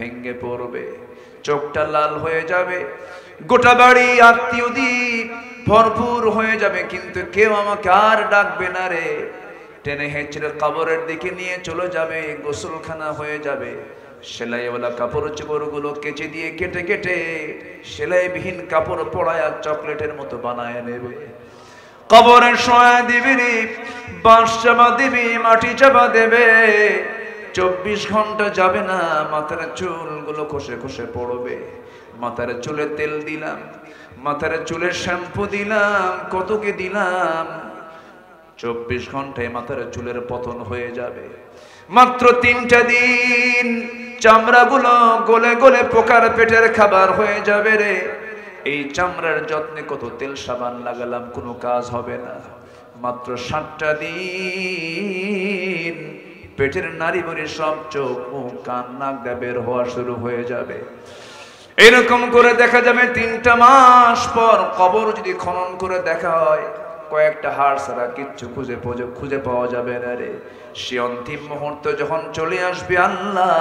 ভেঙে পড়বে, চোখটা লাল হয়ে যাবে, গোটা বাড়ি আত্মীয় দ্বীপ ভরপুর হয়ে যাবে, কিন্তু কেউ আমাকে আর ডাকবে না রে। টেনে হেঁচড়ে কবরের দিকে নিয়ে চলে যাবে, গোসলখানা হয়ে যাবে। সেলাইওয়ালা কাপড় চোপড়গুলো কেচে দিয়ে কেটে কেটে সেলাইবিহীন কাপড় পরায়া চকলেটের মতো বানায় নেবে। কবরে শোয়া দিবি, বাঁশ চাপা দিবি, মাটি চাপা দেবে। 24 ঘন্টা যাবে না, মাথার চুলগুলো খসে খসে পড়বে। মাথার চুলে তেল দিলাম, মাথার চুলে শ্যাম্পু দিলাম, কতকে দিলাম। 24 ঘন্টায় মাথার চুলের পতন হয়ে যাবে। মাত্র 3টা দিন চামড়াগুলো গলে গলে পোকার পেটের খাবার হয়ে যাবে রে। এই চামড়ার যত্নে কত তেল সাবান লাগালাম, কোনো কাজ হবে না। মাত্র 7টা দিন পেটের নাড়ি ভরি সব চোখ মুখ কান নাক দিয়ে বের হওয়া শুরু হয়ে যাবে। এরকম করে দেখা যাবে 3টা মাস পর কবর যদি খনন করে দেখা হয়, কয়েকটা হাড় ছাড়া কিচ্ছু খুঁজে পাওয়া যাবে না রে। সে অন্তিম মুহূর্ত যখন চলে আসবে, আল্লাহ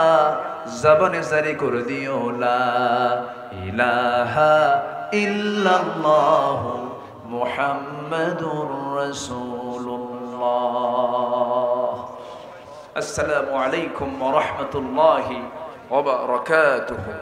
জবানে জারি করে দিও লা ইলাহা ইল্লাল্লাহু মুহাম্মাদুর রাসূলুল্লাহ। আসসালামু আলাইকুম ওয়া রাহমাতুল্লাহি ওয়া বারাকাতুহু।